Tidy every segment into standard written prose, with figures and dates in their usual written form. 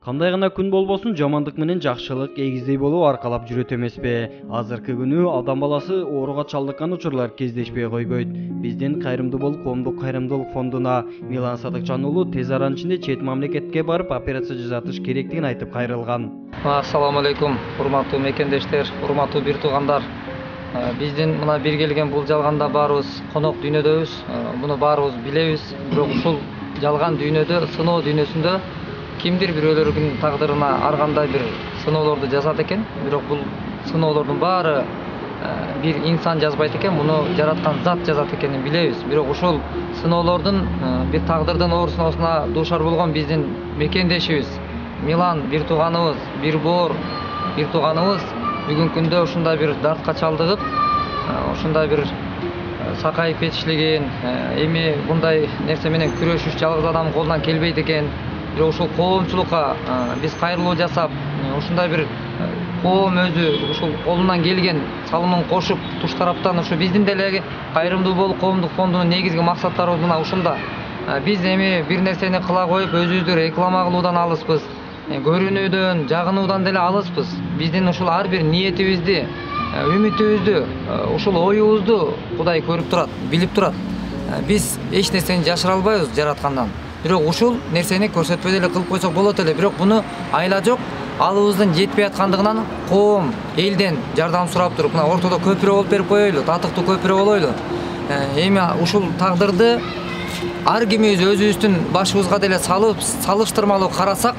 Кандай гана күн болбосун жамандык менен жакшылык эгиздей болуп аркалап жүрөт эмеспи? Азыркы күнү адам баласы ооруга чалдыккан учурлар кездешпей койбойт. Биздин Кайрымдуу бол коомдук кайрымдуулук фондуна Милан Садыкжан уулу тез аранын ичинде чет мамлекетке барып операция жасатыш керектигин айтып кайрылган. Ассаламу алейкум, урматтуу мекендештер, урматтуу бир туугандар. Биздин мына бир келген бул жалганда баарыбыз конок дүйнөдөбүз. Муну баарыбыз билебиз. Бирок ушул жалган дүйнөдө, сыноо дүйнөсүндө кимдир бирөөлөрдүн тагдырына ар кандай бир сыноолорду жазат экен. Бирок бул сыноолордун баары бир инсан жазбайт экен, муну жараткан зат жазат экенин билебиз. Бирок ушул сыноолордун бир тагдырдын оор сыноосуна дуушар болгон биздин мекендешибиз Милан бир тууганыбыз, бир боор бир тууганыбыз бүгүнкү күндө ушундай бир дартка чалдыгып, ушундай бир сакайып кетишлигин, эми мындай нерсе менен күрөшүш жалгыз адамдын колунан келбейт экен. Бирок ушул коомчулукка биз кайрылуу жасап, ушундай бир коом өзү ушул колунан келген салымын кошуп, туш тараптан ушу биздин деле Кайрымдуу бол коомдук фондунун негизги максаттары мына ушунда. Биз эми бир нерсени кыла коюп, өзүбүздү реклама кылуудан алыспыз. Көрүнүүдөн, жагынуудан деле алыспыз. Биздин ушул ар бир ниетибизди, үмүтүбүздү, ушул оюбузду Кудай көрүп турат, билип турат. Биз эч нерсени жашыра албайбыз жараткандан. Бирок ушул нерсени көрсөтпөй деле кылып койсок болот эле. Бирок буну айла жок, алыбыздын жетпей аткандыгынан коом, элден жардам сурап туруп, мына ортодо көпүрө болуп берип коелу, татыктуу көпүрө болойлу. Эми ушул тагдырды ар кимибиз өзүбүздүн башыбызга деле салыштырмалуу карасак,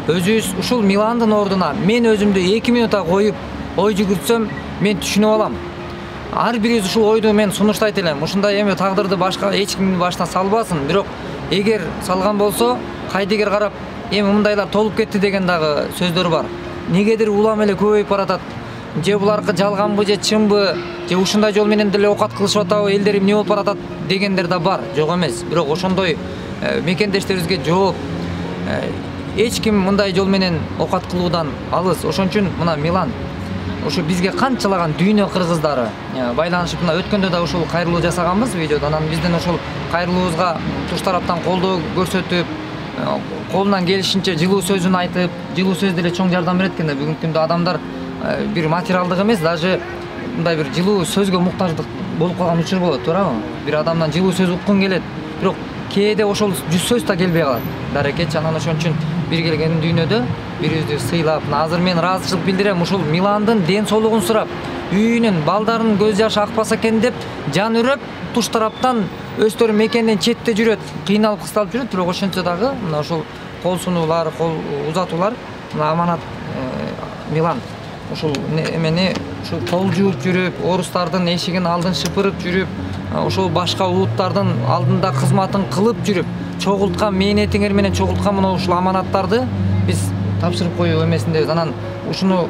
өзүбүз ушул Миландын ордуна мен өзүмдү 2 минутта коюп ой жүгүртсөм, мен түшүнүп алам. Ар бирибиз ушул ойду мен сунуштайт элем. Ушундай эми тагдырды башка эч кимдин башына салбасын. Бирок эгер салган болсо, кайдыгер карап, эми мындайлар толуп кетти деген дагы сөздөр бар. Негедир улам эле көбөйүп баратат. Же буларкы жалганбы, же чынбы, же ушундай жол менен деле оокат кылышып атабы, элдер эмне болуп баратат дегендер да бар. Жок эмес. Бирок ошондой мекендештерибизге жооп эч ким мындай жол менен оокат кылуудан алыс. Ошон үчүн мына Милан ушу бизге канчалаган дүйнө кыргыздары байланышып, мына өткөндө да ушул кайрылуу жасаганбыз видеодо. Анан биздин ушул кайрылуубузга туш тараптан колдоо көрсөтүп, колунан келишинче жылуу сөзүн айтып, жылуу сөз деле чоң жардам берет экен да. Бүгүнкү күндө адамдар бир материалдык эмес, даже мындай бир жылуу сөзгө муктаждык болуп калган учур болот, туурабы? Бир адамдан жылуу сөз уккун келет, бирок кээде ошол жүз сөз да келбей калат. Дарекетчи, анан ошон үчүн бир келген дүйнөдө бирибизди сыйлап, азыр мен ыраазычылык билдирем, ушул Миландын ден соолугун сурап, үйүнүн балдарынын көз жашы акпаса экен деп жан үрөп, туш тараптан өздөрү мекенден четте жүрөт, кыйналып кысталып жүрөт. Бирок ошентсе дагы мына ушул кол сунуулар, кол узатуулар, мына аманат Милан ушул эмени ушул кол жууп жүрүп, орустардын эшигин алдын шыпырып жүрүп, ошол башка улуттардын алдында кызматын кылып жүрүп, чогулткан мээнетиңер менен чогулткан мына ушул аманаттарды биз тапшырып коюу эмесиндебиз. Анан ушуну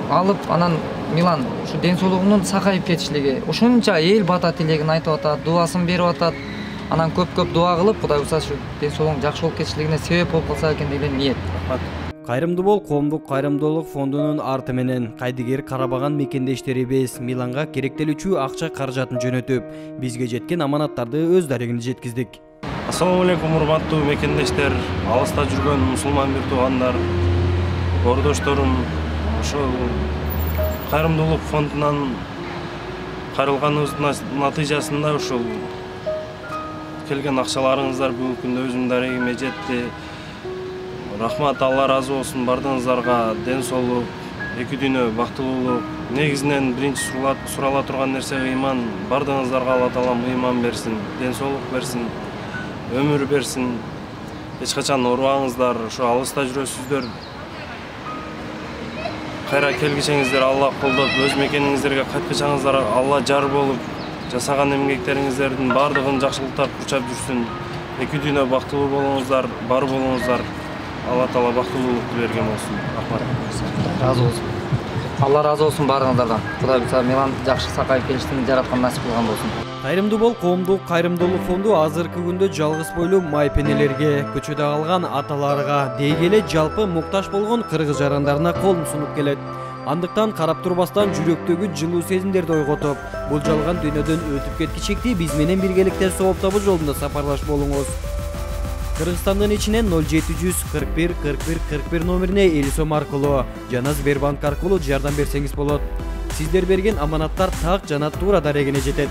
алып, анан Милан ушу ден соолугунун сакайып кетишлиги, ушунча эл бата тилегин айтып атат, дубасын берип атат. Анан көп дуа кылып, Кудай буюрса ушу ден соолугунун жакшы болуп кетишлигине себеп болуп калса экен деген ниет. Кайрымдуу бол коомдук кайрымдуулук фондунун арты менен кайдыгер карабаган мекендештерибиз Миланга керектелүүчү акча каражатын жөнөтүп, бизге жеткен аманаттарды өз дарегинде жеткиздик. Ассаламу алейкум, урматтуу мекендештер, алыста жүргөн мусулман бир туугандар, ордошторум, ошол Кайрымдуулук фондунан кайрылганыбыздын натыйжасында ушул келген акчаларыңыздар бүгүнкү күндө өзүмдүн дарегиме жетти. Рахмат, Алла разы болсун бардыгыңыздарга. Ден соолук, эки дүйнө бактылуулук. Негизинен биринчи сурала турган нерсе ыйман. Бардыгыңыздарга Алла таалам ыйман берсин, ден соолук берсин, өмүр берсин. Эч качан оорубаңыздар, ошо алыста жүрөсүздөр. Кайра келгичеңиздер Алла колдоп, өз мекениңиздерге кайткычаңыздар Алла жар болуп, жасаган эмгектериңиздердин бардыгын жакшылыктар курчап жүрсүн. Эки дүйнө бактылуу болуңуздар, бар болуңуздар. Алла таала бактылуулукту берген болсун. Рахмат. Разы болсун. Алла разы болсун баарыңыздардан. Кудай буюрса Милан жакшы сакайып келиштин жараткан насип кылган болсун. Кайрымдуу бол коомдук кайрымдуулук фонду азыркы күндө жалгыз бойлуу майпенелерге, көчөдө калган аталарга, деги эле жалпы муктаж болгон кыргыз жарандарына колун сунуп келет. Андыктан карап турбастан жүрөктөгү жылуу сезимдерди ойготуп, бул жалган дүйнөдөн өтүп кеткичекти биз менен биргеликте сооптабы жолунда сапарлашып болуңуз. Кыргызстандын ичинен 0741 41 41 номерине Эл сом аркылуу жана Сбербанк аркылуу жардам берсеңиз болот. Сиздер берген аманаттар так жана туура дарегине жетет.